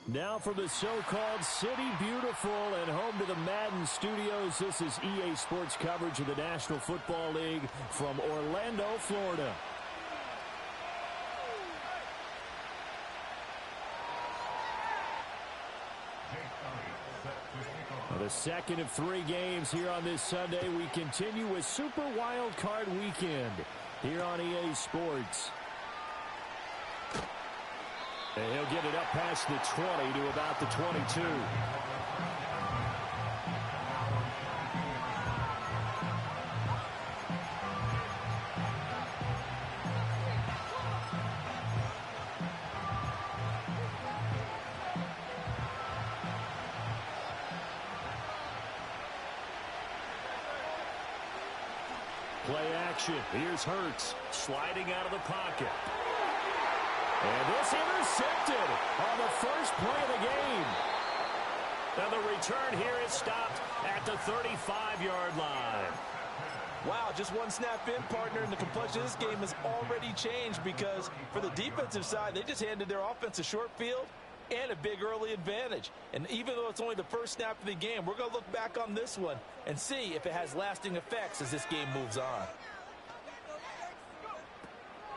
Now from the so-called City Beautiful and home to the Madden Studios, this is EA Sports coverage of the National Football League from Orlando, Florida. The second of 3 games here on this Sunday. We continue with Super Wild Card Weekend here on EA Sports. And he'll get it up past the 20 to about the 22. Play action. Here's Hurts sliding out of the pocket. And this intercepted on the first play of the game. And the return here is stopped at the 35-yard line. Wow, just one snap in, partner, and the complexion of this game has already changed because for the defensive side, they just handed their offense a short field and a big early advantage. And even though it's only the first snap of the game, we're going to look back on this one and see if it has lasting effects as this game moves on.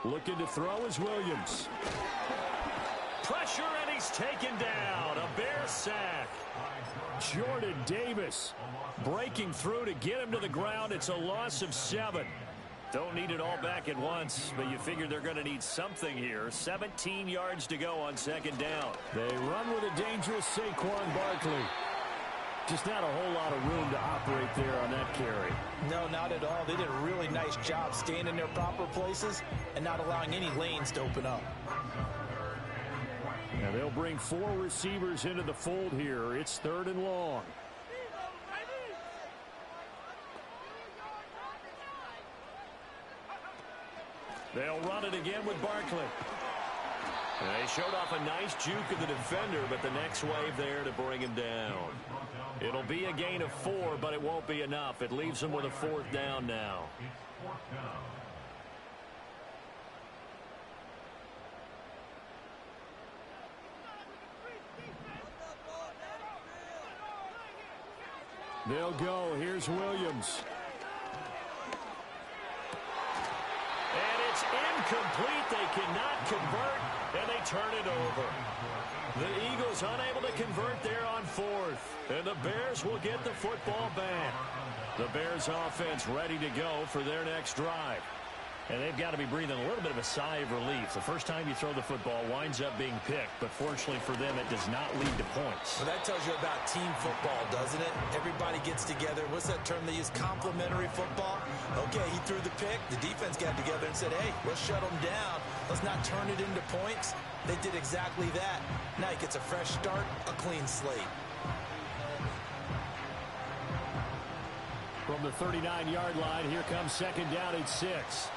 Looking to throw is Williams. Pressure, and he's taken down. A Bears sack. Jordan Davis breaking through to get him to the ground. It's a loss of 7. Don't need it all back at once, but you figure they're going to need something here. 17 yards to go on second down. They run with a dangerous Saquon Barkley. Just not a whole lot of room to operate there on that carry. No, not at all. They did a really nice job staying in their proper places and not allowing any lanes to open up. Now they'll bring 4 receivers into the fold here. It's 3rd and long. They'll run it again with Barkley. And they showed off a nice juke of the defender, but the next wave there to bring him down. It'll be a gain of 4, but it won't be enough. It leaves them with a 4th down now. They'll go. Here's Williams. And it's incomplete. They cannot convert, and they turn it over. The Eagles unable to convert there on 4th. And the Bears will get the football back. The Bears offense ready to go for their next drive. And they've got to be breathing a little bit of a sigh of relief. The first time you throw the football winds up being picked, but fortunately for them, it does not lead to points. Well, that tells you about team football, doesn't it? Everybody gets together. What's that term they use? Complementary football? Okay, he threw the pick. The defense got together and said, hey, let's shut them down. Let's not turn it into points. They did exactly that. Now he gets a fresh start, a clean slate. From the 39-yard line, here comes second down at 6.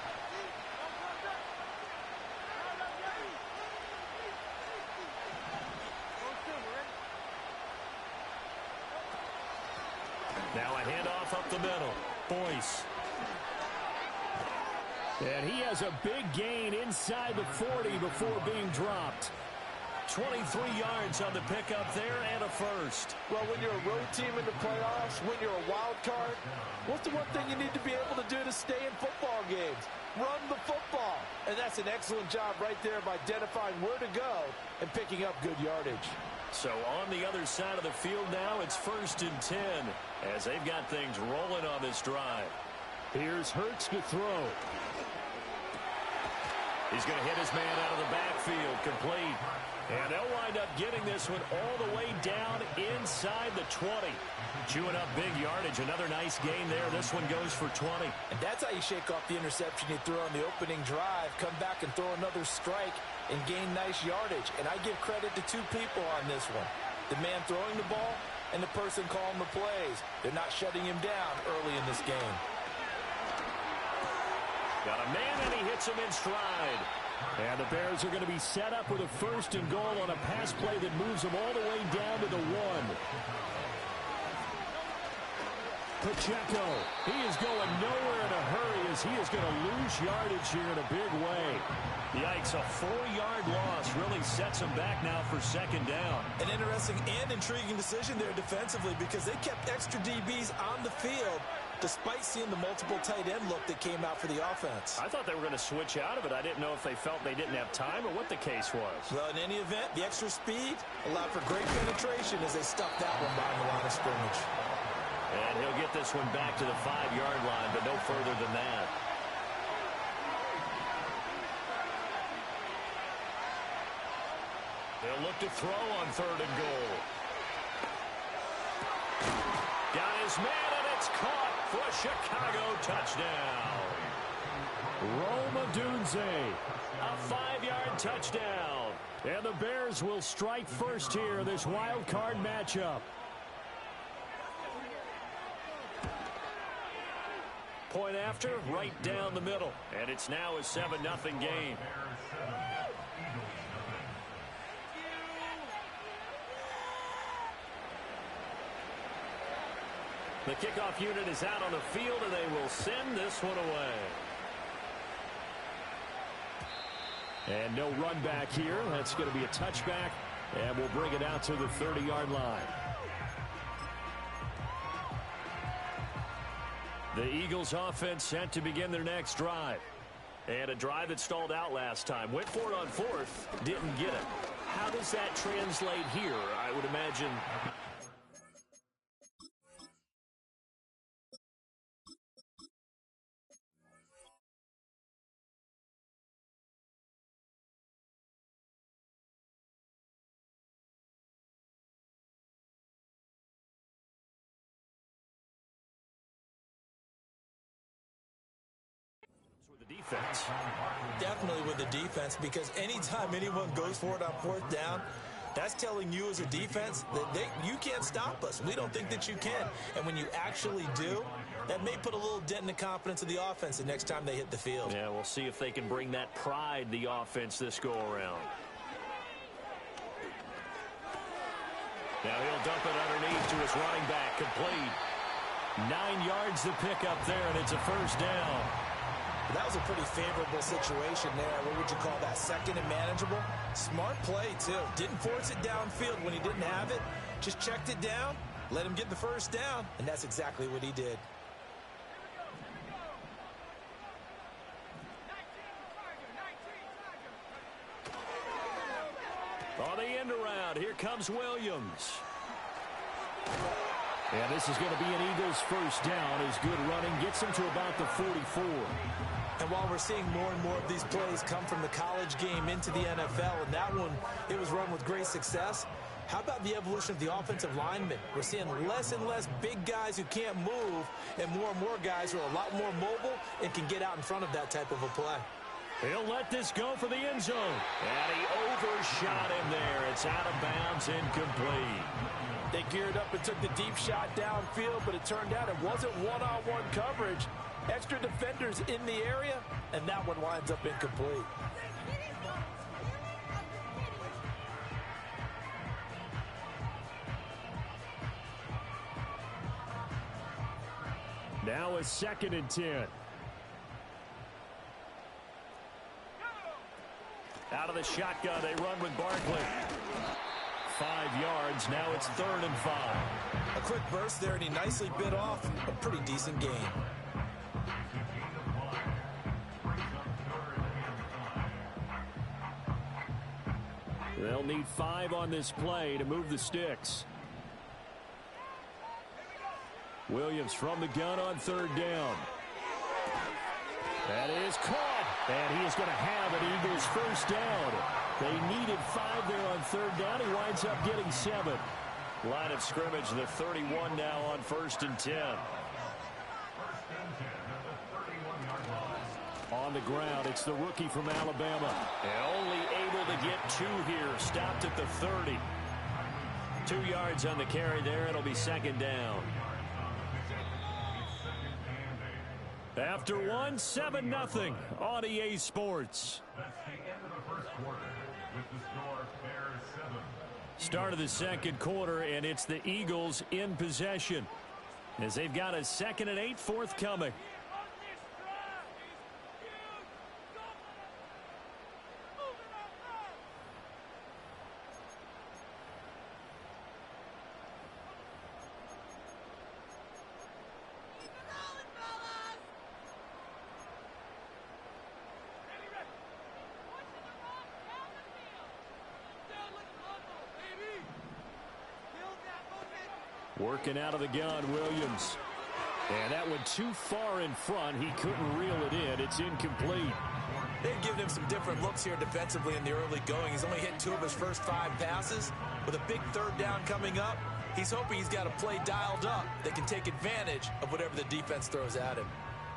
Now a handoff up the middle. Boyce. And he has a big gain inside the 40 before being dropped. 23 yards on the pickup there and a first. Well, when you're a road team in the playoffs, when you're a wild card, what's the one thing you need to be able to do to stay in football games? Run the football. And that's an excellent job right there of identifying where to go and picking up good yardage. So on the other side of the field now, it's 1st and 10 as they've got things rolling on this drive. Here's Hurts to throw. He's going to hit his man out of the backfield, complete. And they'll wind up getting this one all the way down inside the 20. Chewing up big yardage. Another nice gain there. This one goes for 20. And that's how you shake off the interception you threw on the opening drive. Come back and throw another strike and gain nice yardage. And I give credit to 2 people on this one. The man throwing the ball and the person calling the plays. They're not shutting him down early in this game. Got a man, and he hits him in stride. And the Bears are going to be set up with a 1st and goal on a pass play that moves them all the way down to the 1. Pacheco, he is going nowhere in a hurry as he is going to lose yardage here in a big way. Yikes, a 4-yard loss really sets him back now for second down. An interesting and intriguing decision there defensively because they kept extra DBs on the field despite seeing the multiple tight end look that came out for the offense. I thought they were going to switch out of it. I didn't know if they felt they didn't have time or what the case was. Well, in any event, the extra speed allowed for great penetration as they stuffed that one behind the line of scrimmage. And he'll get this one back to the 5-yard line, but no further than that. They'll look to throw on 3rd and goal. Got his man, and it's caught for a Chicago touchdown. Rome Odunze, a 5-yard touchdown. And the Bears will strike first here in this wild card matchup. Point after, right down the middle. And it's now a 7-0 game. The kickoff unit is out on the field, and they will send this one away. And no run back here. That's going to be a touchback, and we'll bring it out to the 30-yard line. The Eagles offense set to begin their next drive. And a drive that stalled out last time. Went for it on 4th, didn't get it. How does that translate here? I would imagine... defense. Definitely with the defense, because anytime anyone goes for it on 4th down, that's telling you as a defense that you can't stop us. We don't think that you can. And when you actually do, that may put a little dent in the confidence of the offense the next time they hit the field. Yeah, we'll see if they can bring that pride, the offense, this go-around. Now he'll dump it underneath to his running back, complete. 9 yards to pick up there, and it's a first down. That was a pretty favorable situation there. What would you call that? Second and manageable? Smart play, too. Didn't force it downfield when he didn't have it. Just checked it down, let him get the first down, and that's exactly what he did. On the end around, here comes Williams. And this is going to be an Eagles first down as good running gets him to about the 44. And while we're seeing more and more of these plays come from the college game into the NFL, and that one, it was run with great success, how about the evolution of the offensive linemen? We're seeing less and less big guys who can't move and more guys who are a lot more mobile and can get out in front of that type of a play. He'll let this go for the end zone. And he overshot him there. It's out of bounds, incomplete. They geared up and took the deep shot downfield, but it turned out it wasn't one-on-one coverage. Extra defenders in the area, and that one winds up incomplete. Now a 2nd and 10. Out of the shotgun, they run with Barkley. 5 yards, now it's 3rd and 5. A quick burst there, and he nicely bit off a pretty decent gain. They'll need 5 on this play to move the sticks. Williams from the gun on 3rd down. That is caught, and he is going to have an Eagles first down. They needed 5 there on 3rd down. He winds up getting 7. Line of scrimmage, the 31 now on 1st and 10. On the ground, it's the rookie from Alabama. And only able to get 2 here. Stopped at the 30. 2 yards on the carry there. It'll be 2nd down. After 1, 7-0 on EA Sports. Start of the 2nd quarter, and it's the Eagles in possession. as they've got a 2nd and 8 forthcoming. Working out of the gun, Williams. And that went too far in front. He couldn't reel it in. It's incomplete. They've given him some different looks here defensively in the early going. He's only hit 2 of his first 5 passes. With a big 3rd down coming up, he's hoping he's got a play dialed up that can take advantage of whatever the defense throws at him.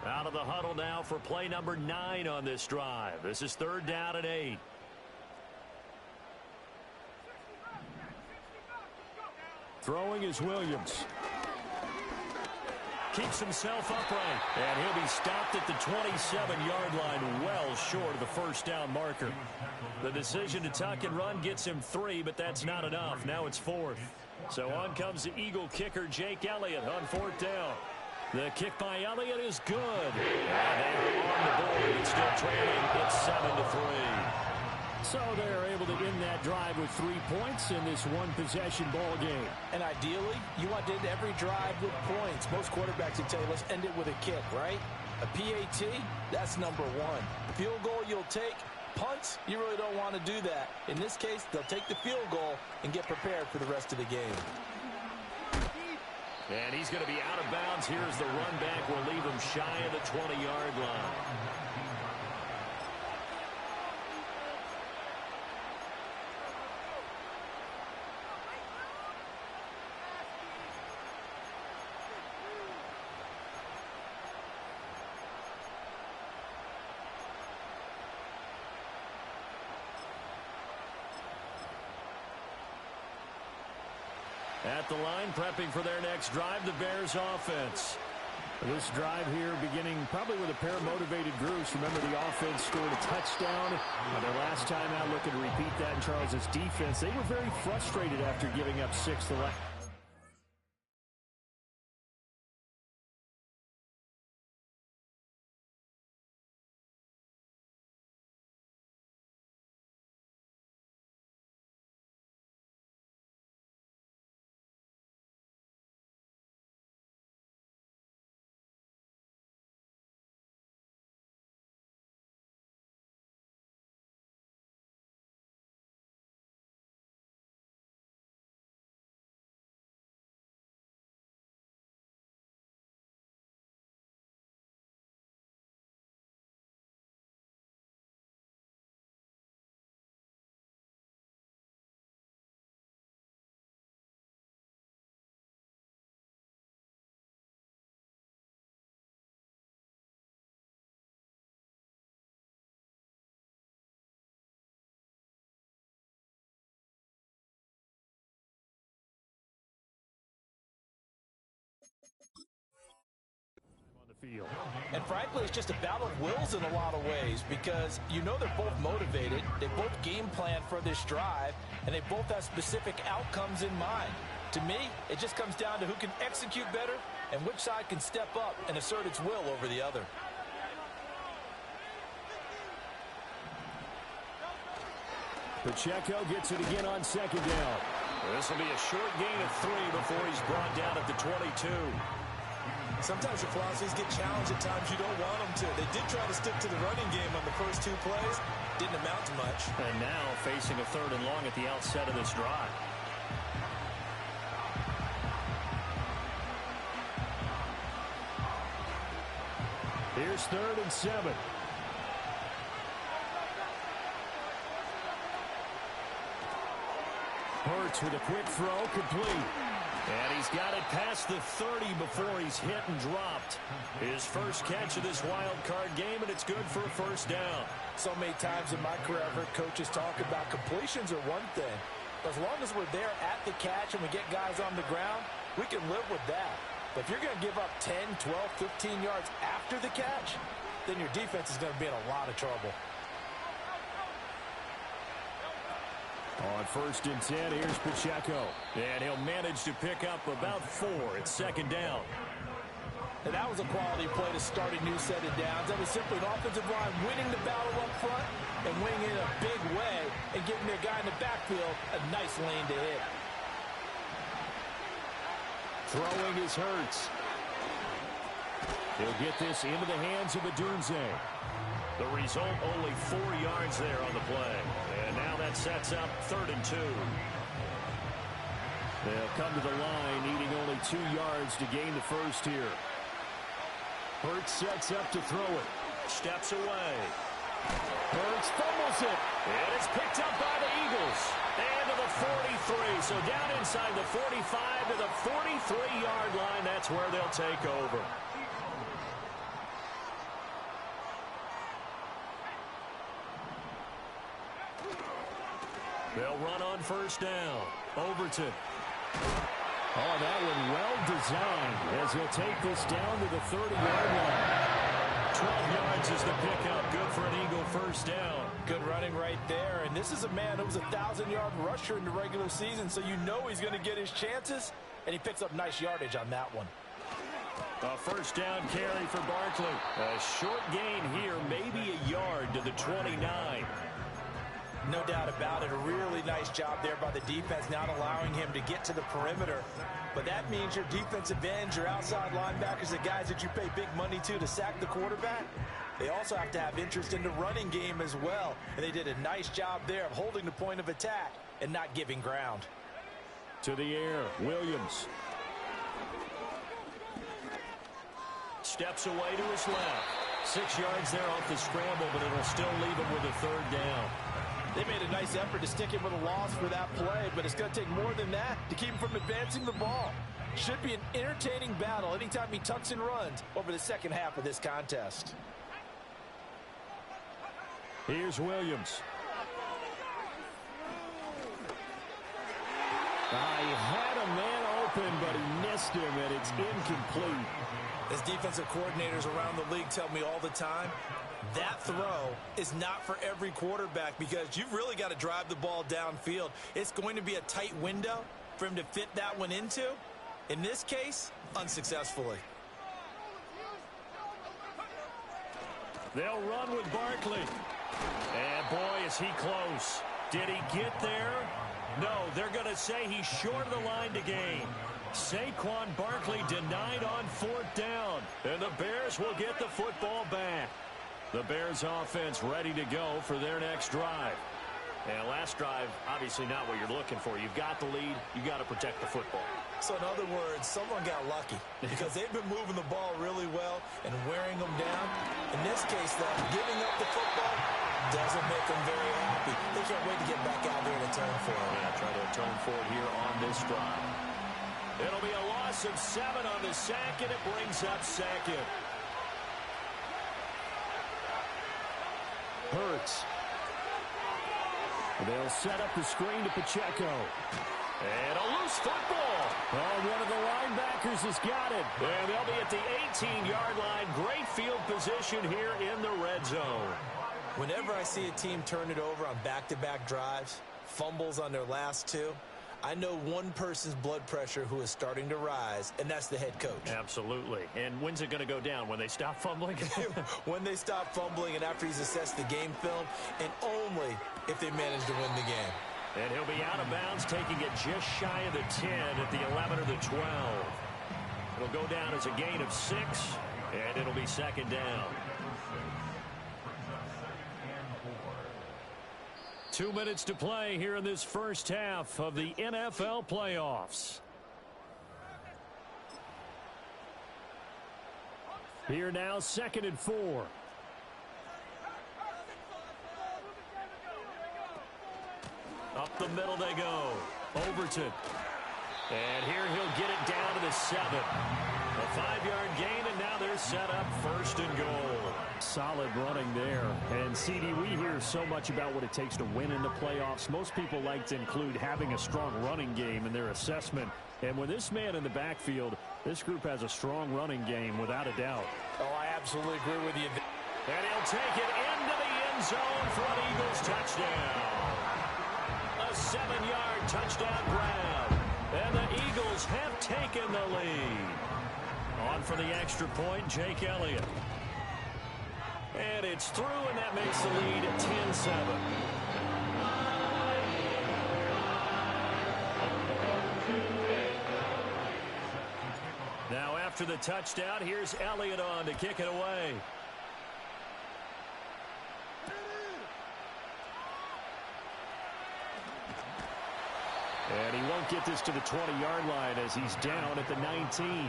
Out of the huddle now for play number 9 on this drive. This is 3rd down and 8. Throwing is Williams. Keeps himself upright. And he'll be stopped at the 27-yard line, well short of the first down marker. The decision to tuck and run gets him 3, but that's not enough. Now it's 4th. So on comes the Eagle kicker, Jake Elliott, on 4th down. The kick by Elliott is good. And they are on the board. It's still trailing. It's 7-3. So they're able to end that drive with 3 points in this one-possession ball game. And ideally, you want to end every drive with points. Most quarterbacks would tell you, let's end it with a kick, right? A PAT, that's number 1. Field goal you'll take. Punts, you really don't want to do that. In this case, they'll take the field goal and get prepared for the rest of the game. And he's going to be out of bounds. Here's the run back. We'll leave him shy of the 20-yard line. At the line, prepping for their next drive, the Bears offense. This drive here beginning probably with a pair of motivated Goose. Remember, the offense scored a touchdown on their last time out, looking to repeat that in Charles's defense. They were very frustrated after giving up 6 the last. Field. And frankly, it's just a battle of wills in a lot of ways because you know they're both motivated, they both game plan for this drive, and they both have specific outcomes in mind. To me, it just comes down to who can execute better and which side can step up and assert its will over the other. Pacheco gets it again on 2nd down. This will be a short gain of 3 before he's brought down at the 22. Sometimes your philosophies get challenged at times you don't want them to. They did try to stick to the running game on the first 2 plays. Didn't amount to much. And now facing a 3rd and long at the outset of this drive. Here's 3rd and 7. Hurts with a quick throw, complete. And he's got it past the 30 before he's hit and dropped. His first catch of this wild card game, and it's good for a 1st down. So many times in my career, I've heard coaches talk about completions are one thing. But as long as we're there at the catch and we get guys on the ground, we can live with that. But if you're going to give up 10, 12, 15 yards after the catch, then your defense is going to be in a lot of trouble. On 1st and 10, here's Pacheco. And he'll manage to pick up about 4. It's 2nd down. And that was a quality play to start a new set of downs. That was simply an offensive line winning the battle up front and winning in a big way and giving their guy in the backfield a nice lane to hit. Throwing is Hurts. He'll get this into the hands of Adunze. The result, only 4 yards there on the play. And now that sets up 3rd and 2. They'll come to the line, needing only 2 yards to gain the first here. Hurts sets up to throw it. Steps away. Hurts fumbles it. And it's picked up by the Eagles. And to the 43. So down inside the 45 to the 43-yard line. That's where they'll take over. They'll run on 1st down. Overton. Oh, that one well designed as he'll take this down to the 30-yard line. 12 yards is the pickup. Good for an Eagle 1st down. Good running right there. And this is a man who was a 1,000-yard rusher in the regular season, so you know he's going to get his chances. And he picks up nice yardage on that one. A 1st down carry for Barkley. A short gain here, maybe a yard to the 29. No doubt about it. A really nice job there by the defense, not allowing him to get to the perimeter. But that means your defensive ends, your outside linebackers, the guys that you pay big money to sack the quarterback, they also have to have interest in the running game as well. And they did a nice job there of holding the point of attack and not giving ground. To the air, Williams. Steps away to his left. 6 yards there off the scramble, but it'll still leave him with a 3rd down. They made a nice effort to stick him with a loss for that play, but it's going to take more than that to keep him from advancing the ball. Should be an entertaining battle anytime he tucks and runs over the second half of this contest. Here's Williams. He had a man open, but he missed him, and it's incomplete. As defensive coordinators around the league tell me all the time, that throw is not for every quarterback because you've really got to drive the ball downfield. It's going to be a tight window for him to fit that one into. In this case, unsuccessfully. They'll run with Barkley. And boy, is he close. Did he get there? No, they're going to say he's short of the line to gain. Saquon Barkley denied on 4th down. And the Bears will get the football back. The Bears offense ready to go for their next drive. And last drive, obviously not what you're looking for. You've got the lead. You've got to protect the football. So in other words, someone got lucky because they've been moving the ball really well and wearing them down. In this case, though, giving up the football doesn't make them very happy. They can't wait to get back out there and atone for it. Yeah, try to atone for it here on this drive. It'll be a loss of 7 on the sack, and it brings up 2nd. Hurts. They'll set up the screen to Pacheco. And a loose football. Oh, one of the linebackers has got it. And they'll be at the 18-yard line. Great field position here in the red zone. Whenever I see a team turn it over on back-to-back drives, fumbles on their last 2, I know one person's blood pressure who is starting to rise, and that's the head coach. Absolutely. And when's it going to go down? When they stop fumbling? When they stop fumbling and after he's assessed the game film, and only if they manage to win the game. And he'll be out of bounds, taking it just shy of the 10 at the 11 or the 12. It'll go down as a gain of 6, and it'll be 2nd down. 2 minutes to play here in this first half of the NFL playoffs. Here now, 2nd and 4. Up the middle they go. Overton. And here he'll get it down to the 7. A 5-yard gain, and now they're set up 1st and goal. Solid running there. And, CD, we hear so much about what it takes to win in the playoffs. Most people like to include having a strong running game in their assessment. And with this man in the backfield, this group has a strong running game without a doubt. Oh, I absolutely agree with you. And he'll take it into the end zone for an Eagles touchdown. A a 7-yard touchdown grab. And the Eagles have taken the lead. On for the extra point, Jake Elliott. And it's through, and that makes the lead 10-7. Now after the touchdown, here's Elliott on to kick it away. And he won't get this to the 20-yard line as he's down at the 19.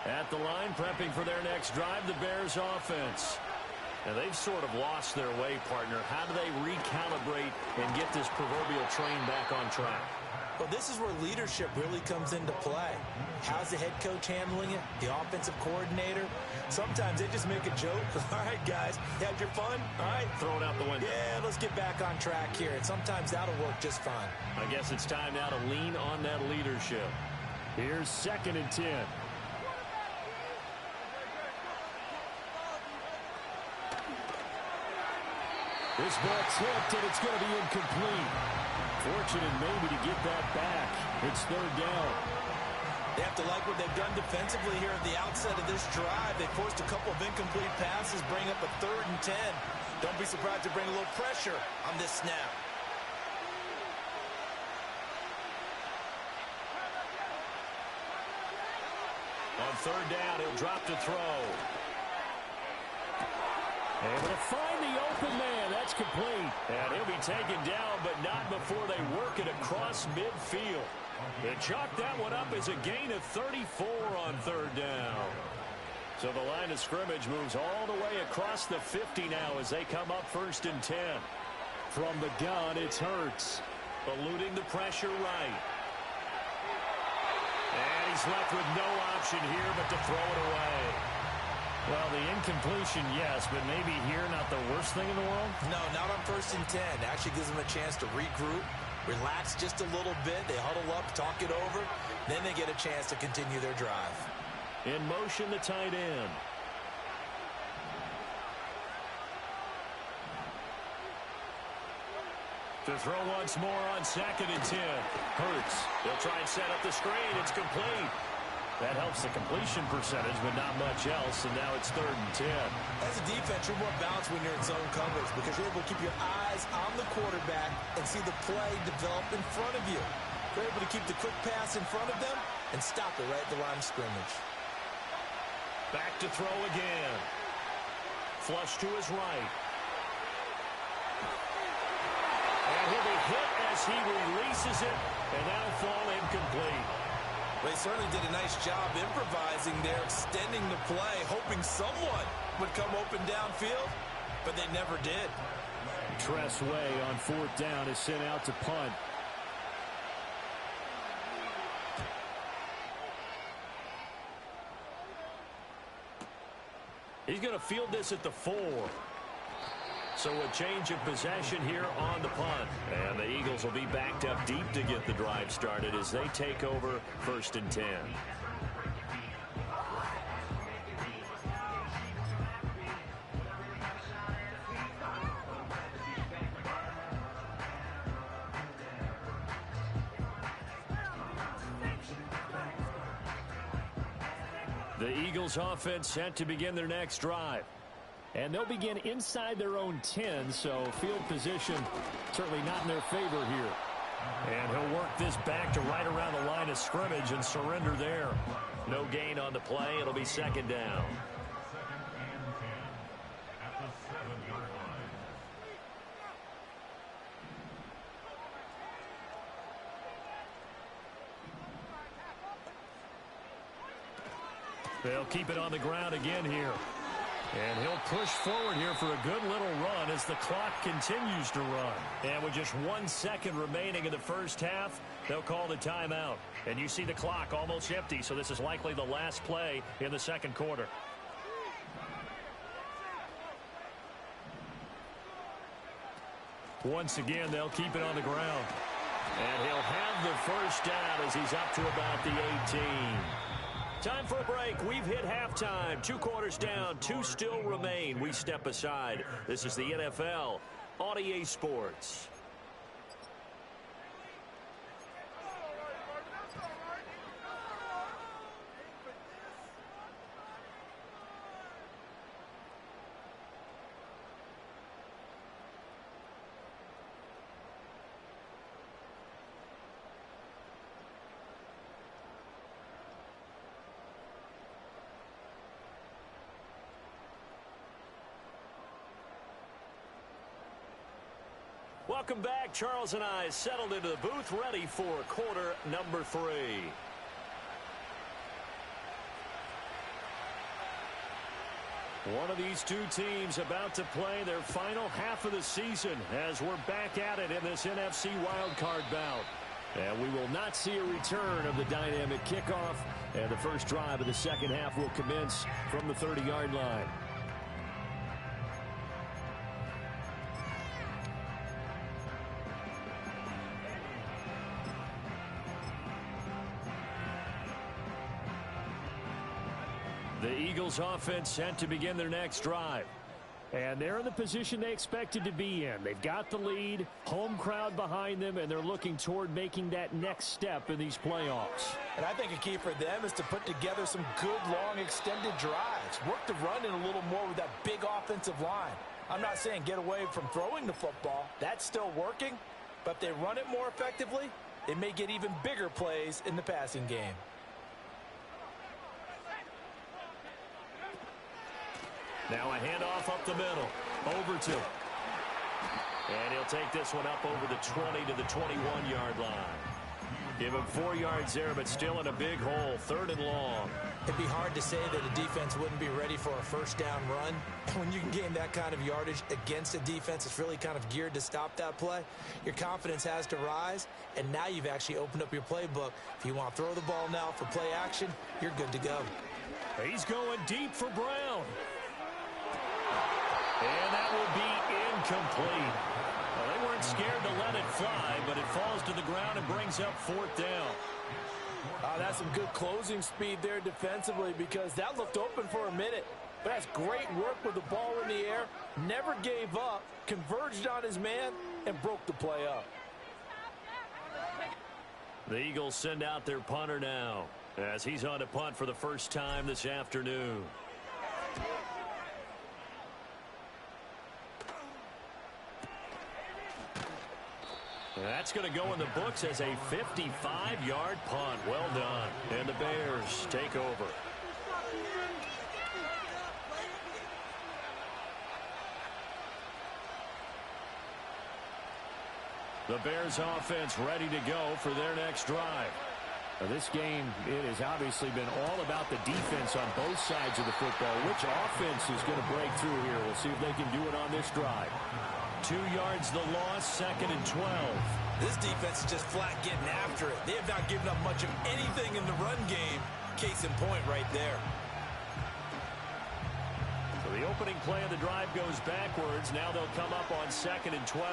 At the line, prepping for their next drive, the Bears offense. And they've sort of lost their way, partner. How do they recalibrate and get this proverbial train back on track? Well, this is where leadership really comes into play. How's the head coach handling it? The offensive coordinator? Sometimes they just make a joke. All right, guys, you had your fun? All right. Throw it out the window. Yeah, let's get back on track here. And sometimes that'll work just fine. I guess it's time now to lean on that leadership. Here's 2nd and 10. This ball tipped, and it's going to be incomplete. Fortunate maybe to get that back. It's 3rd down. They have to like what they've done defensively here at the outset of this drive. They forced a couple of incomplete passes, bring up a 3rd and 10. Don't be surprised to bring a little pressure on this snap. On 3rd down, he'll drop to throw. Able to find the open man. That's complete. And he'll be taken down, but not before they work it across midfield. They chalk that one up as a gain of 34 on 3rd down. So the line of scrimmage moves all the way across the 50 now as they come up 1st and 10. From the gun, it's Hurts. Eluding the pressure right. And he's left with no option here but to throw it away. Well, the incompletion, yes, but maybe here not the worst thing in the world? No, not on 1st and 10. Actually gives them a chance to regroup, relax just a little bit. They huddle up, talk it over. Then they get a chance to continue their drive. In motion, the tight end. To throw once more on 2nd and 10. Hurts. They'll try and set up the screen. It's complete. That helps the completion percentage, but not much else, and now it's 3rd and 10. As a defense, you're more balanced when you're in zone coverage because you're able to keep your eyes on the quarterback and see the play develop in front of you. You're able to keep the quick pass in front of them and stop it right at the line of scrimmage. Back to throw again. Flush to his right. And he'll be hit as he releases it, and that'll fall incomplete. They certainly did a nice job improvising there, extending the play, hoping someone would come open downfield, but they never did. Tress Way on 4th down is sent out to punt. He's going to field this at the 4. So a change of possession here on the punt. And the Eagles will be backed up deep to get the drive started as they take over 1st and 10. The Eagles offense set to begin their next drive. And they'll begin inside their own 10, so field position certainly not in their favor here. And he'll work this back to right around the line of scrimmage and surrender there. No gain on the play. It'll be 2nd down. They'll keep it on the ground again here. And he'll push forward here for a good little run as the clock continues to run. And with just 1 second remaining in the first half, they'll call the timeout. And you see the clock almost empty, so this is likely the last play in the 2nd quarter. Once again, they'll keep it on the ground. And he'll have the first down as he's up to about the 18. Time for a break. We've hit halftime. 2 quarters down. 2 still remain. We step aside. This is the NFL on EA Sports. Welcome back. Charles and I settled into the booth, ready for quarter number 3. One of these two teams about to play their final half of the season as we're back at it in this NFC wildcard bout. And we will not see a return of the dynamic kickoff, and the first drive of the second half will commence from the 30-yard line. The Eagles offense set to begin their next drive. And they're in the position they expected to be in. They've got the lead, home crowd behind them, and they're looking toward making that next step in these playoffs. And I think a key for them is to put together some good, long, extended drives. Work the run in a little more with that big offensive line. I'm not saying get away from throwing the football. That's still working. But if they run it more effectively, it may get even bigger plays in the passing game. Now a handoff up the middle. Overton. And he'll take this one up over the 20 to the 21-yard line. Give him 4 yards there, but still in a big hole. 3rd and long. It'd be hard to say that a defense wouldn't be ready for a first down run. When you can gain that kind of yardage against a defense that's really kind of geared to stop that play, your confidence has to rise, and now you've actually opened up your playbook. If you want to throw the ball now for play action, you're good to go. He's going deep for Brown. And that will be incomplete. Well, they weren't scared to let it fly, but it falls to the ground and brings up 4th down. That's some good closing speed there defensively, because that looked open for a minute. But that's great work with the ball in the air. Never gave up, converged on his man, and broke the play up. The Eagles send out their punter now as he's on to punt for the first time this afternoon. That's going to go in the books as a 55-yard punt. Well done. And the Bears take over. The Bears offense ready to go for their next drive. Now, this game, it has obviously been all about the defense on both sides of the football. Which offense is going to break through here? We'll see if they can do it on this drive. 2 yards the loss, 2nd and 12. This defense is just flat getting after it. They have not given up much of anything in the run game. Case in point right there. So the opening play of the drive goes backwards. Now they'll come up on 2nd and 12.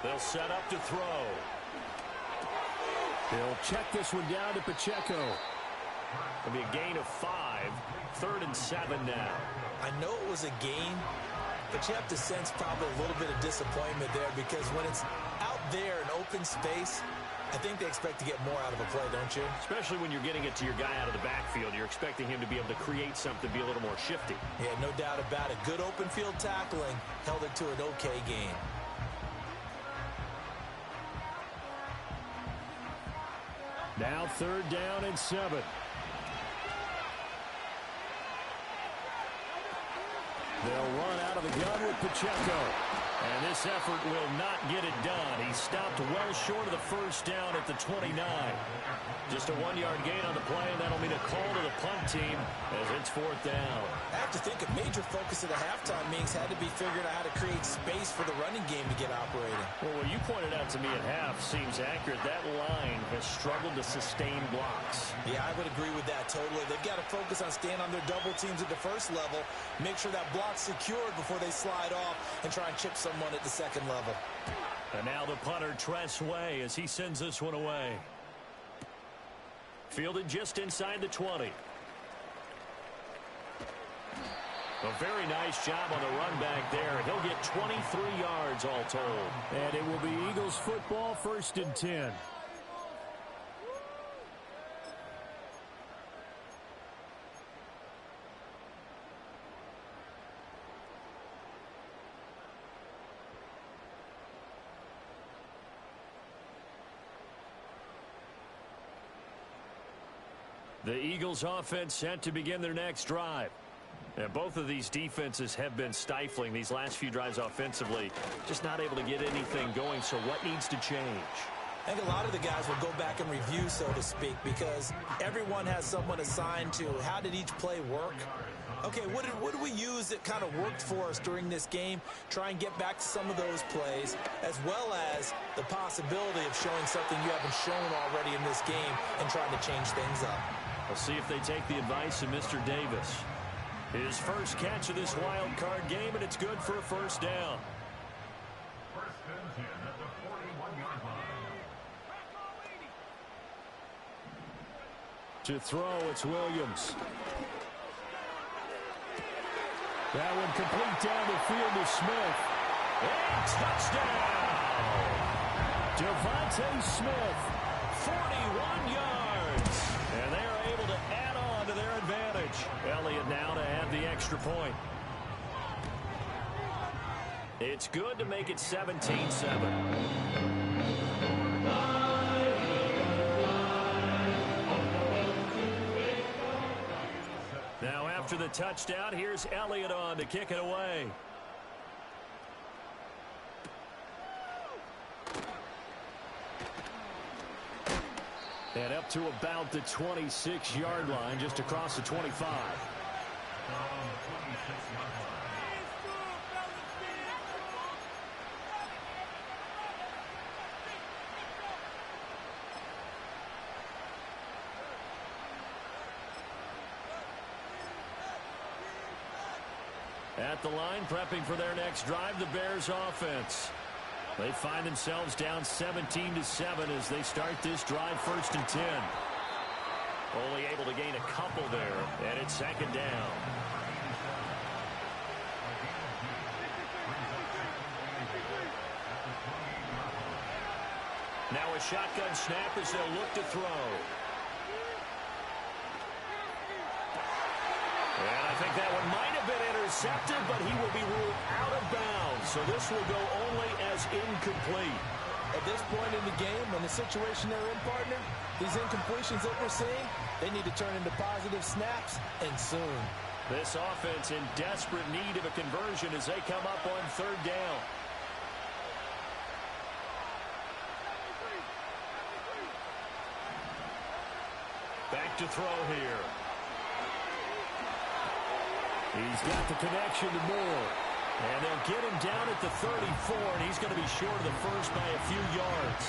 They'll set up to throw. They'll check this one down to Pacheco. It'll be a gain of 5. 3rd and 7 now. I know it was a gain, but you have to sense probably a little bit of disappointment there, because when it's out there in open space, I think they expect to get more out of a play, don't you? Especially when you're getting it to your guy out of the backfield. You're expecting him to be able to create something, be a little more shifty. Yeah, no doubt about it. Good open field tackling held it to an okay game. Now 3rd down and 7. They'll run out of the gun with Pacheco. And this effort will not get it done. He stopped well short of the first down at the 29. Just a 1-yard gain on the play, and that'll mean a call to the punt team as it's 4th down. I have to think a major focus of the halftime meetings had to be figuring out how to create space for the running game to get operating. Well, what you pointed out to me at half seems accurate. That line has struggled to sustain blocks. Yeah, I would agree with that totally. They've got to focus on staying on their double teams at the first level, make sure that block's secured before they slide off and try and chip someone at the second level. And now the punter Tress Way as he sends this one away. Fielded just inside the 20. A very nice job on the run back there. He'll get 23 yards all told. And it will be Eagles football, 1st and 10. The Eagles offense set to begin their next drive. And both of these defenses have been stifling these last few drives offensively. Just not able to get anything going, so what needs to change? I think a lot of the guys will go back and review, so to speak, because everyone has someone assigned to how did each play work. Okay, what did we use that kind of worked for us during this game? Try and get back to some of those plays, as well as the possibility of showing something you haven't shown already in this game and trying to change things up. We'll see if they take the advice of Mr. Davis. His first catch of this wild card game, and it's good for a first down. First and 10 at the 41-yard line. To throw, it's Williams. That one complete down the field to Smith. And touchdown! Devontae Smith, 41 yards. And they are able to add on to their advantage. Elliott now to add the extra point. It's good to make it 17-7. Now after the touchdown, here's Elliott on to kick it away. And up to about the 26-yard line, just across the 25. At the line, prepping for their next drive, the Bears offense. They find themselves down 17-7 as they start this drive, 1st and 10. Only able to gain a couple there, and it's 2nd down. Now a shotgun snap as they'll look to throw. And I think that one might have been intercepted, but he will be ruled out of bounds. So this will go only as incomplete. At this point in the game, in the situation they're in, partner, these incompletions that we're seeing, they need to turn into positive snaps, and soon. This offense in desperate need of a conversion as they come up on 3rd down. Back to throw here. He's got the connection to Moore. And they'll get him down at the 34, and he's going to be short of the first by a few yards.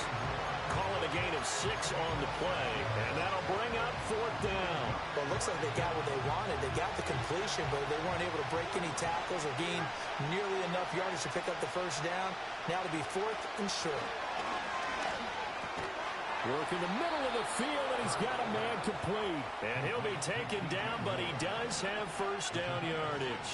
Call it a gain of 6 on the play, and that'll bring up 4th down. Well, it looks like they got what they wanted. They got the completion, but they weren't able to break any tackles or gain nearly enough yardage to pick up the first down. Now to be 4th and short. Work in the middle of the field, and he's got a man complete. And he'll be taken down, but he does have first down yardage.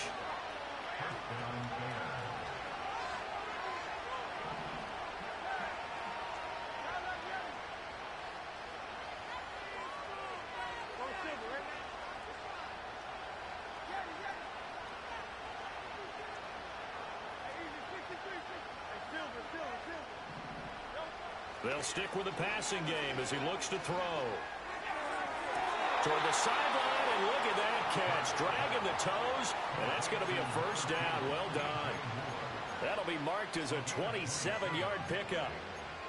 They'll stick with the passing game as he looks to throw. Toward the sideline, and look at that catch. Dragging the toes, and that's going to be a first down. Well done. That'll be marked as a 27-yard pickup.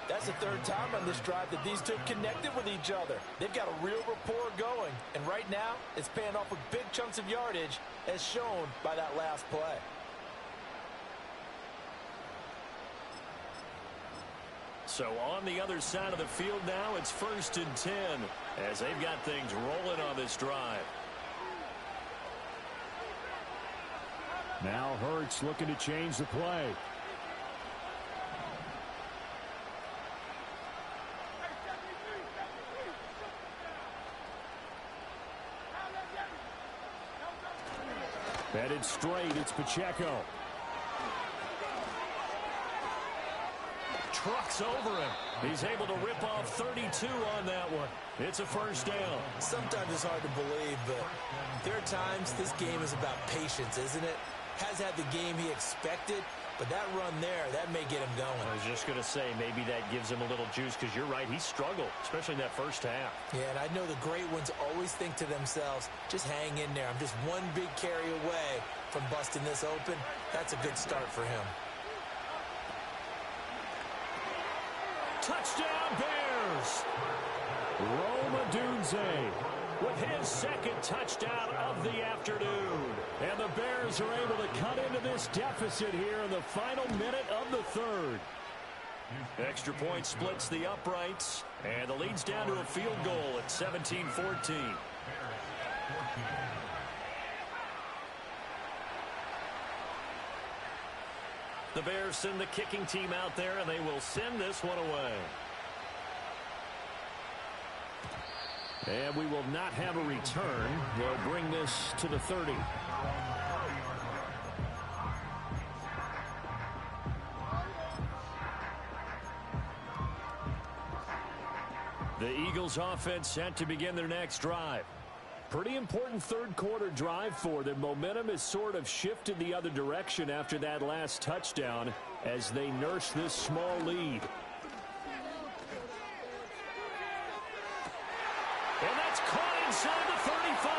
That's the 3rd time on this drive that these two connected with each other. They've got a real rapport going, and right now it's paying off with big chunks of yardage as shown by that last play. So on the other side of the field now, it's 1st and 10 as they've got things rolling on this drive. Now Hurts looking to change the play. Headed straight, it's Pacheco. Trucks over him. He's able to rip off 32 on that one. It's a first down. Sometimes it's hard to believe, but there are times this game is about patience, isn't it? Has had the game he expected, but that run there, that may get him going. I was just going to say, maybe that gives him a little juice, because you're right, he struggled, especially in that first half. Yeah, and I know the great ones always think to themselves, just hang in there. I'm just one big carry away from busting this open. That's a good start for him. Touchdown, Bears! Rome Odunze with his second touchdown of the afternoon. And the Bears are able to cut into this deficit here in the final minute of the third. Extra point splits the uprights, and the lead's down to a field goal at 17-14. The Bears send the kicking team out there, and they will send this one away. And we will not have a return. They'll bring this to the 30. The Eagles offense set to begin their next drive. Pretty important third quarter drive for them. Momentum has sort of shifted the other direction after that last touchdown as they nurse this small lead. And that's caught inside the 35.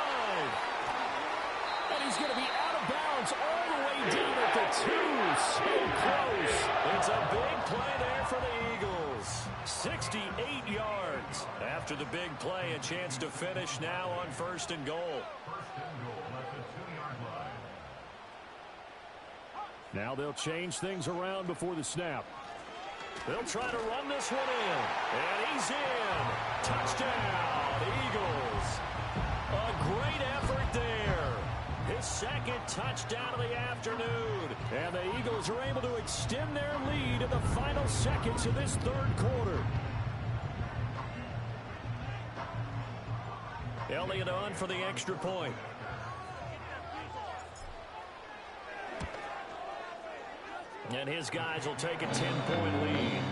And he's going to be out of bounds all the way down at the 2. So close. It's a big play there for the Eagles. 68 yards. After the big play, a chance to finish now on first and goal. Now they'll change things around before the snap. They'll try to run this one in. And he's in. Touchdown, Eagles. A great effort there. His second touchdown of the afternoon. And the Eagles are able to extend their lead in the final seconds of this third quarter. Elliott on for the extra point. And his guys will take a 10-point lead.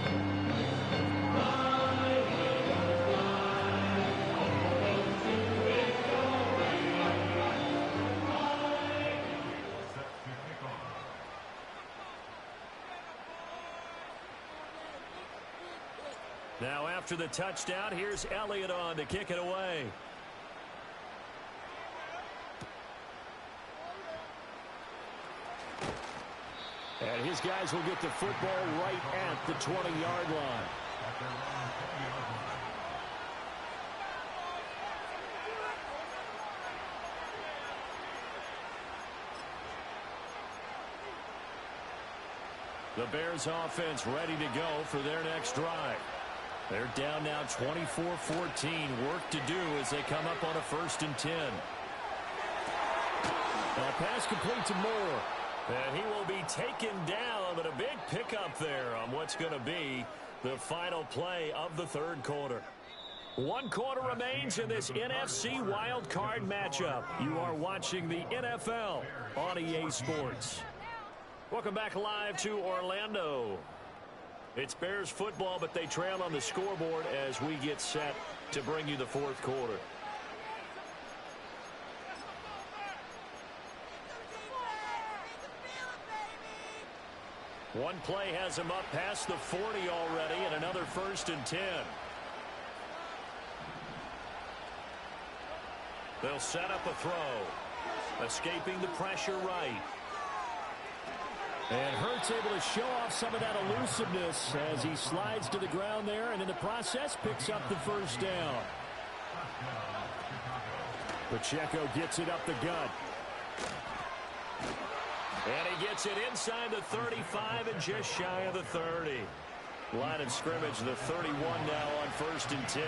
Now after the touchdown, here's Elliott on to kick it away. And his guys will get the football right at the 20-yard line. The Bears offense ready to go for their next drive. They're down now 24-14. Work to do as they come up on a 1st and 10. Now pass complete to Moore. And he will be taken down, but a big pickup there on what's going to be the final play of the third quarter. 1 quarter remains in this NFC wildcard matchup. You are watching the NFL on EA Sports. Welcome back live to Orlando. It's Bears football, but they trail on the scoreboard as we get set to bring you the fourth quarter. One play has him up past the 40 already, and another 1st and 10. They'll set up a throw. Escaping the pressure right. And Hurts able to show off some of that elusiveness as he slides to the ground there, and in the process picks up the first down. Pacheco gets it up the gut. And he gets it inside the 35 and just shy of the 30. Line of scrimmage, the 31 now on 1st and 10.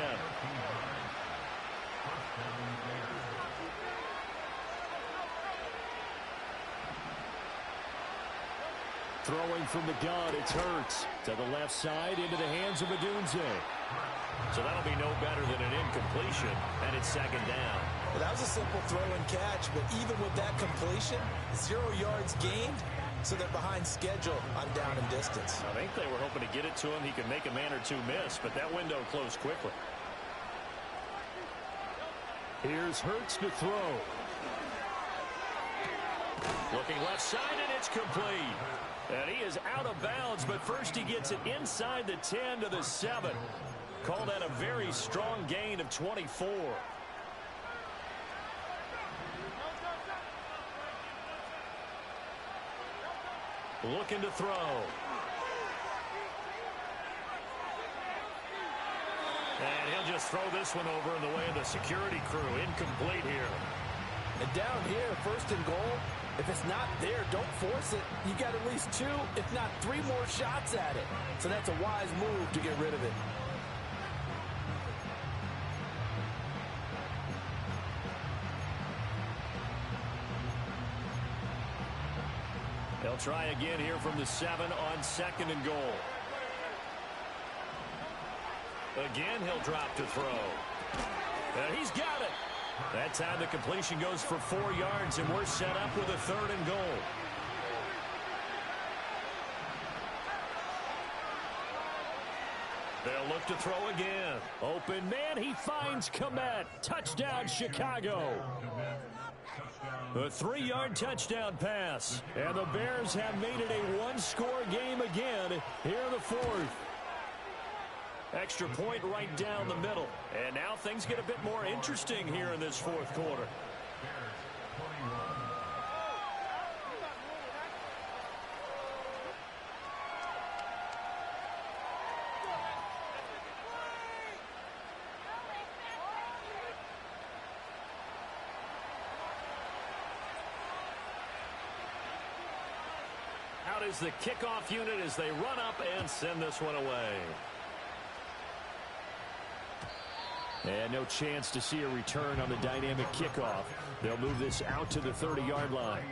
Throwing from the gun, it's Hurts. To the left side, into the hands of Odunze. So that'll be no better than an incompletion, and it's 2nd down. Well, that was a simple throw and catch, but even with that completion, 0 yards gained, so they're behind schedule on down and distance. I think they were hoping to get it to him. He could make a man or two miss, but that window closed quickly. Here's Hurts to throw. Looking left side, and it's complete. And he is out of bounds, but first he gets it inside the 10 to the 7. Call that a very strong gain of 24. Looking to throw. And he'll just throw this one over in the way of the security crew. Incomplete here. And down here, 1st and goal, if it's not there, don't force it. You got at least 2, if not 3 more shots at it. So that's a wise move to get rid of it. They'll try again here from the 7 on 2nd and goal. Again, he'll drop to throw. And he's got it. That time the completion goes for 4 yards, and we're set up with a 3rd and goal. They'll look to throw again. Open man, he finds Komet. Touchdown, Chicago. A 3-yard touchdown pass. And the Bears have made it a 1-score game again here in the 4th. Extra point right down the middle. And now things get a bit more interesting here in this 4th quarter. Out is the kickoff unit as they run up and send this one away. And no chance to see a return on the dynamic kickoff. They'll move this out to the 30-yard line.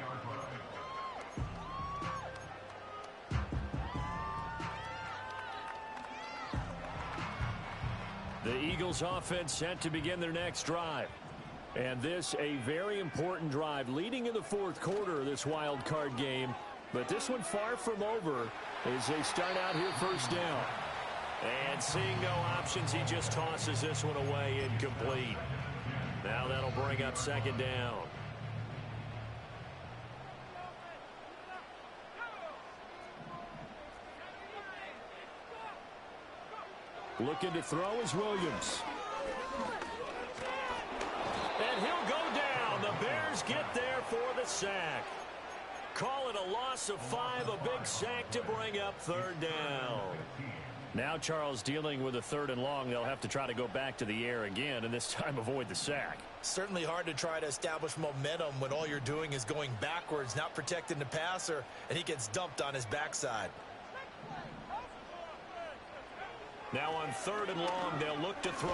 The Eagles offense set to begin their next drive. And this a very important drive leading in the 4th quarter of this wild card game. But this one far from over as they start out here 1st down. And seeing no options, he just tosses this one away incomplete. Now that'll bring up 2nd down. Looking to throw is Williams. And he'll go down. The Bears get there for the sack. Call it a loss of 5, a big sack to bring up 3rd down. Now Charles dealing with a 3rd and long. They'll have to try to go back to the air again, and this time avoid the sack. Certainly hard to try to establish momentum when all you're doing is going backwards, not protecting the passer, and he gets dumped on his backside. Now on 3rd and long, they'll look to throw.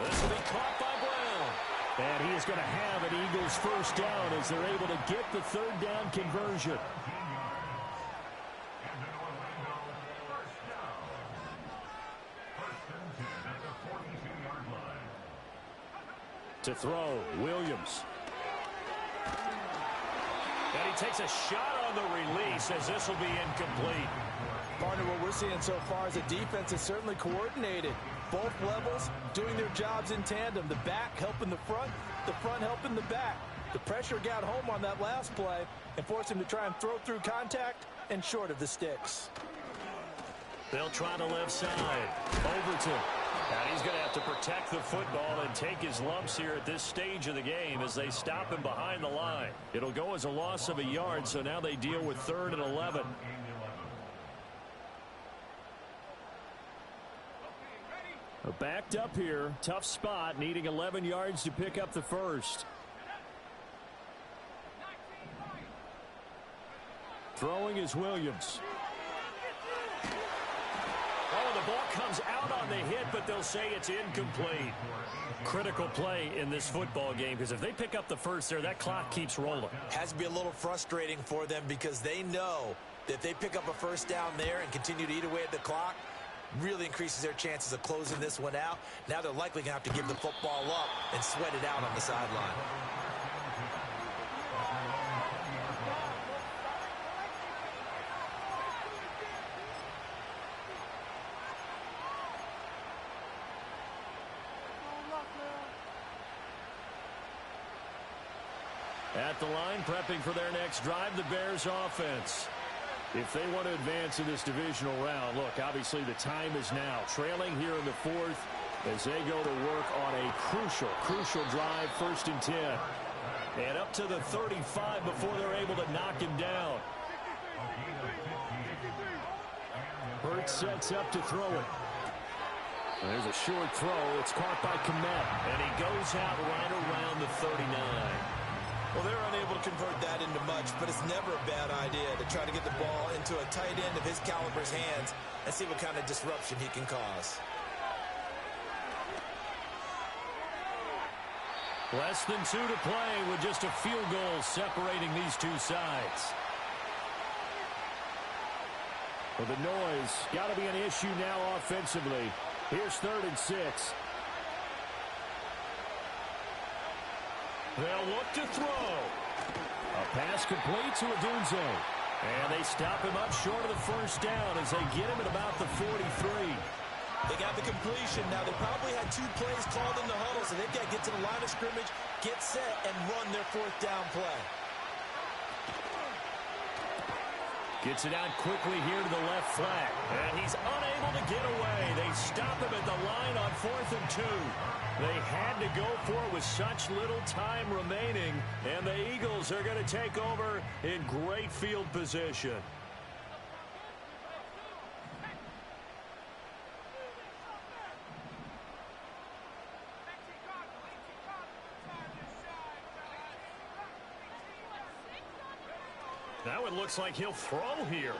This will be caught by Brown. And he is going to have an Eagles 1st down as they're able to get the 3rd down conversion. To throw, Williams. And he takes a shot on the release as this will be incomplete. Partner, what we're seeing so far is the defense is certainly coordinated. Both levels doing their jobs in tandem. The back helping the front helping the back. The pressure got home on that last play and forced him to try and throw through contact and short of the sticks. They'll try the left side. Overton. And he's going to have to protect the football and take his lumps here at this stage of the game as they stop him behind the line. It'll go as a loss of a yard, so now they deal with 3rd and 11. Backed up here. Tough spot, needing 11 yards to pick up the 1st. Throwing is Williams. Oh, the ball comes out on the hit, but they'll say it's incomplete. Critical play in this football game, because if they pick up the 1st there, that clock keeps rolling. Has to be a little frustrating for them because they know that if they pick up a 1st down there and continue to eat away at the clock, really increases their chances of closing this one out. Now they're likely going to have to give the football up and sweat it out on the sideline. At the line, prepping for their next drive, the Bears offense. If they want to advance in this divisional round, look, obviously the time is now. Trailing here in the fourth as they go to work on a crucial drive, 1st and 10. And up to the 35 before they're able to knock him down. Hurts sets up to throw it. There's a short throw. It's caught by Kmet. And he goes out right around the 39. Well, they're unable to convert that into much, but it's never a bad idea to try to get the ball into a tight end of his caliber's hands and see what kind of disruption he can cause. Less than 2 to play with just a field goal separating these two sides. Well, the noise got to be an issue now offensively. Here's 3rd and 6. They'll look to throw. A pass complete to Adunze. And they stop him up short of the 1st down as they get him at about the 43. They got the completion. Now, they probably had 2 plays called in the huddle, so they've got to get to the line of scrimmage, get set, and run their 4th down play. Gets it out quickly here to the left flat. And he's unable to get away. They stop him at the line on 4th and 2. They had to go for it with such little time remaining. And the Eagles are going to take over in great field position. Now it looks like he'll throw here.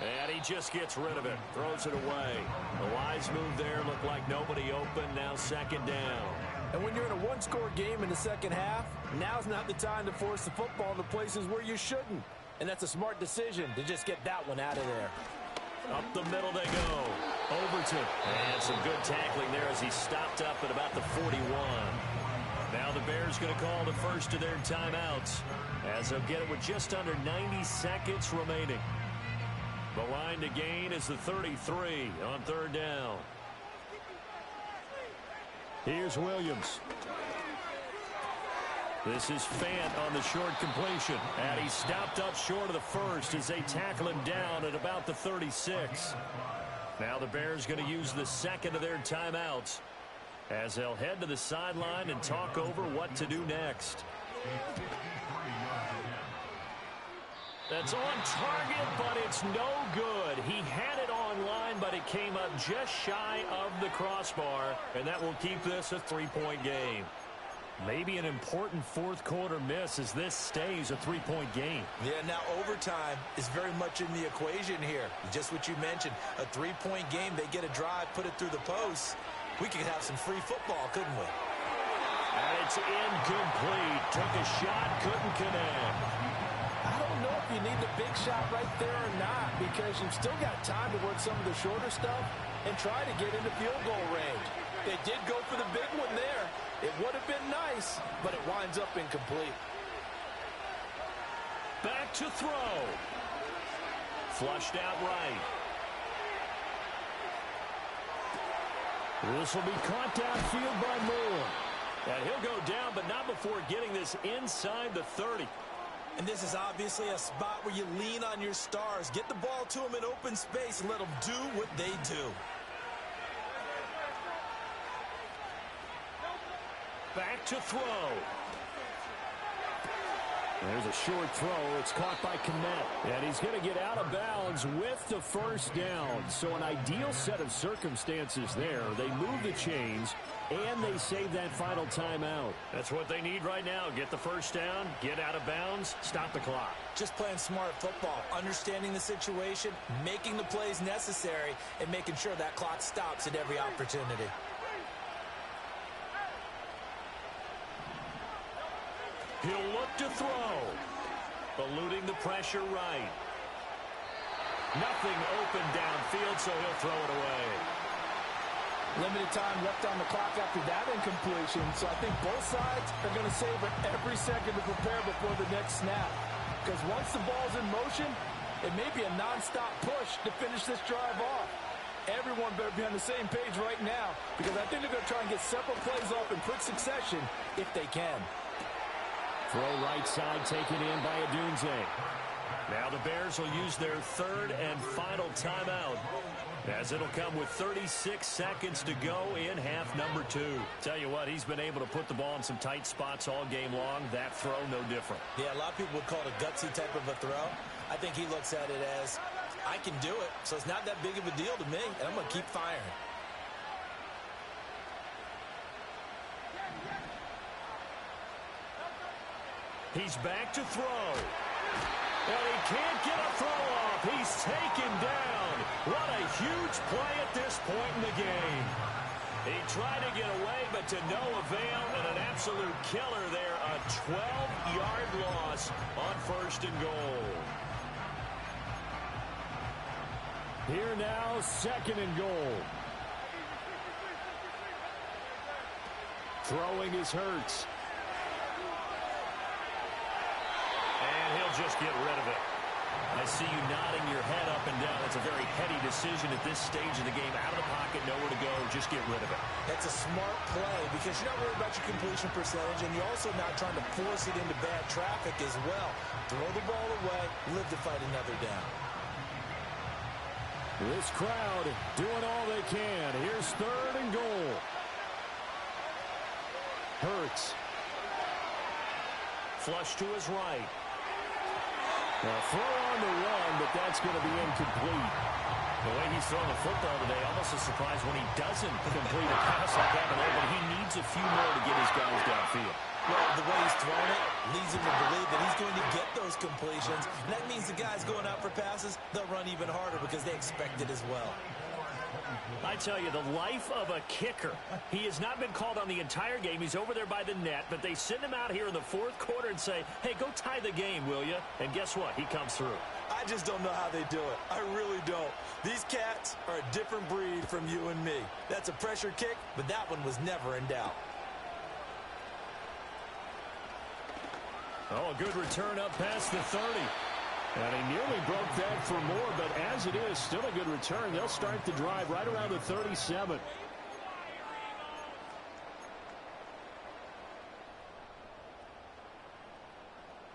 And he just gets rid of it. Throws it away. The wise move there. Looked like nobody open. Now 2nd down. And when you're in a 1-score game in the 2nd half, now's not the time to force the football into places where you shouldn't. And that's a smart decision to just get that one out of there. Up the middle they go. Overton. And some good tackling there as he stopped up at about the 41. Now the Bears going to call the first of their timeouts as they'll get it with just under 90 seconds remaining. The line to gain is the 33 on 3rd down. Here's Williams. This is Fant on the short completion. And he stopped up short of the 1st as they tackle him down at about the 36. Now the Bears going to use the 2nd of their timeouts as they'll head to the sideline and talk over what to do next. That's on target, but it's no good. He had it on line, but it came up just shy of the crossbar, and that will keep this a 3-point game. Maybe an important 4th quarter miss as this stays a 3-point game. Yeah, now overtime is very much in the equation here. Just what you mentioned, a 3-point game. They get a drive, put it through the posts. We could have some free football, couldn't we? And it's incomplete. Took a shot, couldn't connect. I don't know if you need the big shot right there or not, because you've still got time to work some of the shorter stuff and try to get into field goal range. They did go for the big one there. It would have been nice, but it winds up incomplete. Back to throw. Flushed out right. This will be caught downfield by Moore. And he'll go down, but not before getting this inside the 30. And this is obviously a spot where you lean on your stars. Get the ball to them in open space and let them do what they do. Back to throw. There's a short throw. It's caught by Kmet. And he's going to get out of bounds with the 1st down. So an ideal set of circumstances there. They move the chains, and they save that final timeout. That's what they need right now. Get the 1st down, get out of bounds, stop the clock. Just playing smart football, understanding the situation, making the plays necessary, and making sure that clock stops at every opportunity. He'll look to throw. eluding the pressure right. Nothing open downfield, so he'll throw it away. Limited time left on the clock after that incompletion, so I think both sides are going to savor every second to prepare before the next snap. Because once the ball's in motion, it may be a nonstop push to finish this drive off. Everyone better be on the same page right now, because I think they're going to try and get several plays off in quick succession if they can. Throw right side taken in by Adunze. Now the Bears will use their third and final timeout, as it'll come with 36 seconds to go in half number 2. Tell you what, he's been able to put the ball in some tight spots all game long. That throw, no different. Yeah, a lot of people would call it a gutsy type of a throw. I think he looks at it as, I can do it, so it's not that big of a deal to me, and I'm going to keep firing. He's back to throw. And he can't get a throw off. He's taken down. What a huge play at this point in the game. He tried to get away, but to no avail, and an absolute killer there. A 12-yard loss on first and goal. Here now, second and goal. Throwing is Hurts. And he'll just get rid of it. I see you nodding your head up and down. It's a very heady decision at this stage of the game. Out of the pocket, nowhere to go. Just get rid of it. That's a smart play because you're not worried about your completion percentage, and you're also not trying to force it into bad traffic as well. Throw the ball away, live to fight another down. This crowd doing all they can. Here's third and goal. Hurts. Flush to his right. A throw on the run, but that's going to be incomplete. The way he's throwing the football today, almost a surprise when he doesn't complete a pass like that, but he needs a few more to get his guys downfield. Well, the way he's throwing it leads him to believe that he's going to get those completions. And that means the guys going out for passes, they'll run even harder because they expect it as well. I tell you, the life of a kicker. He has not been called on the entire game. He's over there by the net, but they send him out here in the fourth quarter and say, hey, go tie the game, will you? And guess what? He comes through. I just don't know how they do it. I really don't. These cats are a different breed from you and me. That's a pressure kick, but that one was never in doubt. Oh, a good return up past the 30. And he nearly broke that for more, but as it is, still a good return. They'll start the drive right around the 37.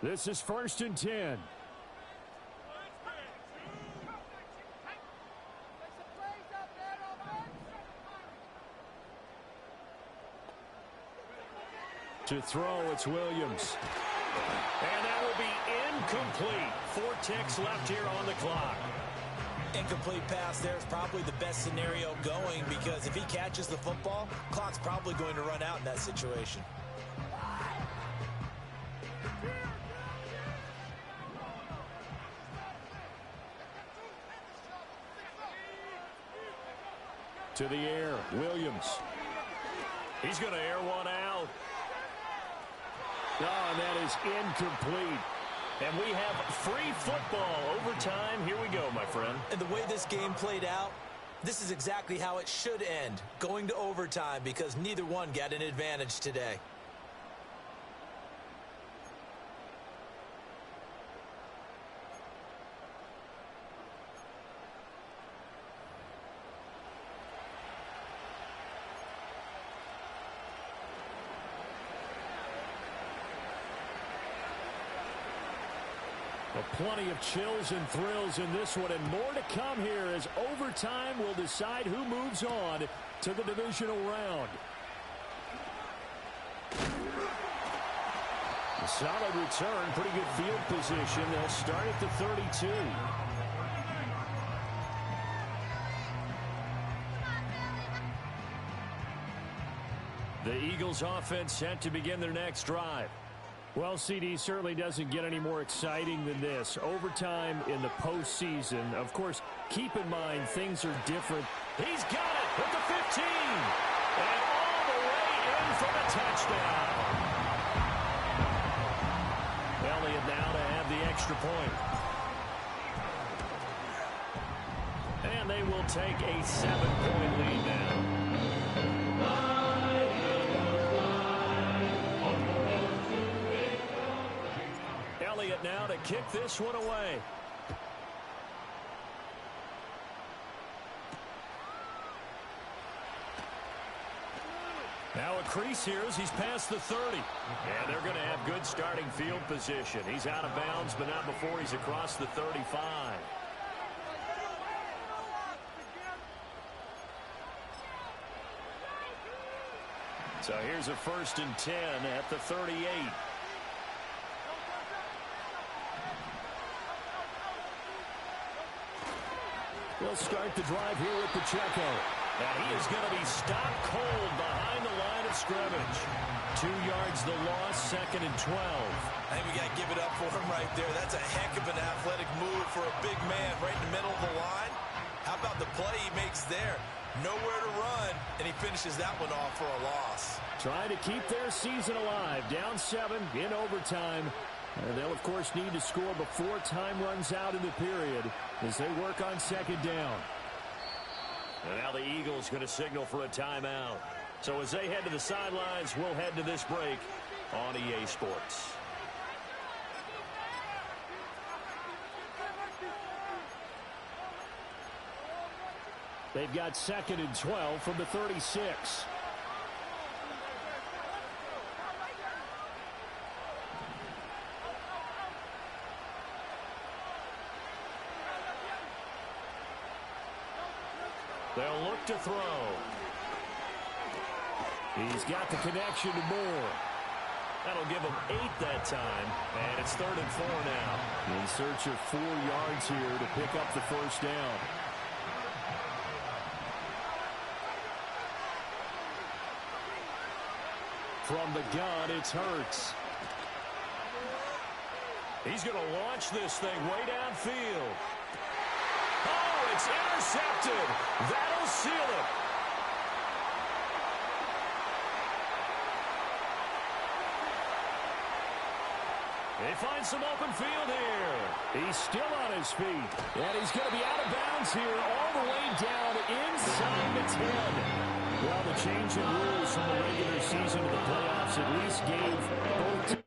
This is first and 10. To throw, it's Williams. And that will be incomplete. 4 ticks left here on the clock. Incomplete pass there is probably the best scenario going because if he catches the football, clock's probably going to run out in that situation. To the air, Williams. He's going to air one out. Oh, and that is incomplete. And we have free football. Overtime. Here we go, my friend. And the way this game played out, this is exactly how it should end. Going to overtime because neither one got an advantage today. Plenty of chills and thrills in this one, and more to come here as overtime will decide who moves on to the divisional round. A solid return, pretty good field position. They'll start at the 32. The Eagles offense set to begin their next drive. Well, CD certainly doesn't get any more exciting than this. Overtime in the postseason. Of course, keep in mind things are different. He's got it with the 15. And all the way in for the touchdown. Elliott now to have the extra point. And they will take a 7-point lead now. Elliott now to kick this one away. Now a crease here as he's past the 30. And they're going to have good starting field position. He's out of bounds, but not before he's across the 35. So here's a 1st and 10 at the 38. They'll start the drive here with Pacheco. And he is going to be stopped cold behind the line of scrimmage. 2 yards the loss, 2nd and 12. I think we got to give it up for him right there. That's a heck of an athletic move for a big man right in the middle of the line. How about the play he makes there? Nowhere to run, and he finishes that one off for a loss. Trying to keep their season alive. Down 7 in overtime. And they'll, of course, need to score before time runs out in the period as they work on 2nd down. And now the Eagles going to signal for a timeout. So as they head to the sidelines, we'll head to this break on EA Sports. They've got 2nd and 12 from the 36. They'll look to throw. He's got the connection to Moore. That'll give him 8 that time. And it's 3rd and 4 now. In search of 4 yards here to pick up the 1st down. From the gun, it's Hurts. He's going to launch this thing way downfield. Oh, it's intercepted. That'll seal it. They find some open field here. He's still on his feet. And he's going to be out of bounds here all the way down inside the 10. Well, the change in rules from the regular season to the playoffs at least gave both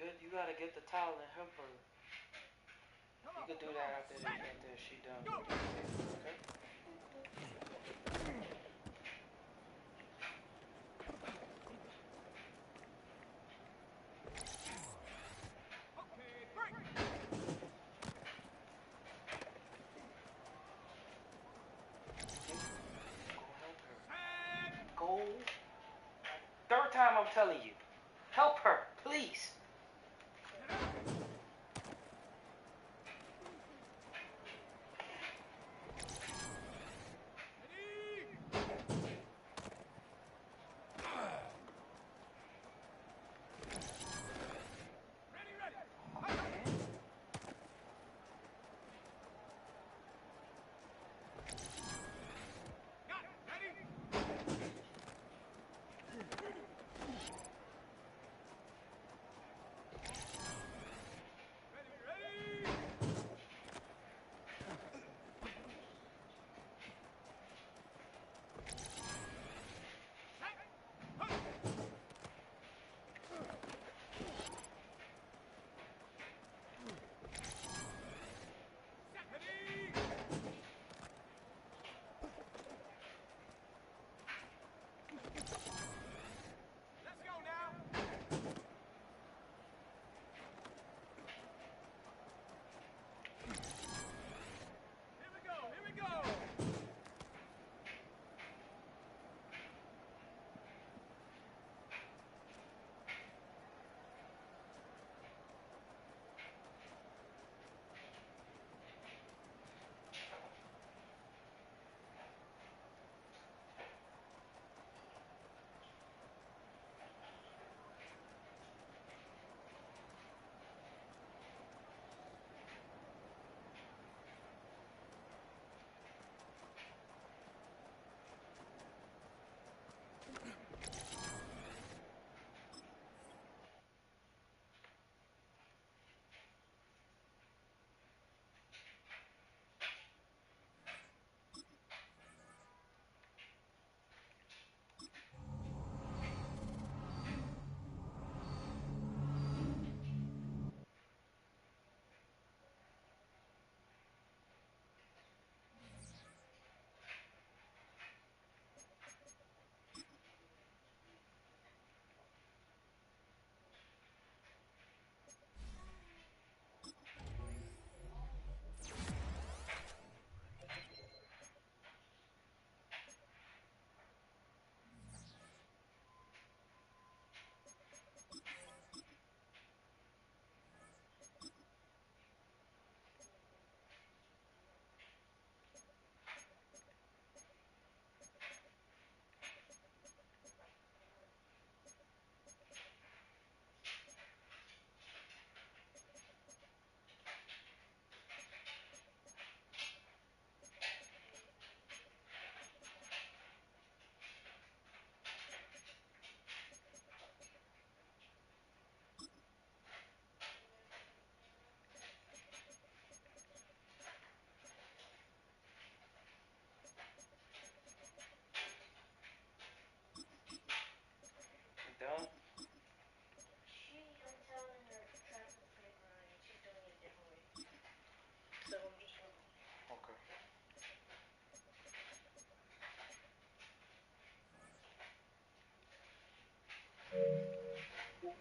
Good, you gotta get the towel and help her. You could do that after she done. Okay? Go help her. Go. Third time I'm telling you. Help her, please.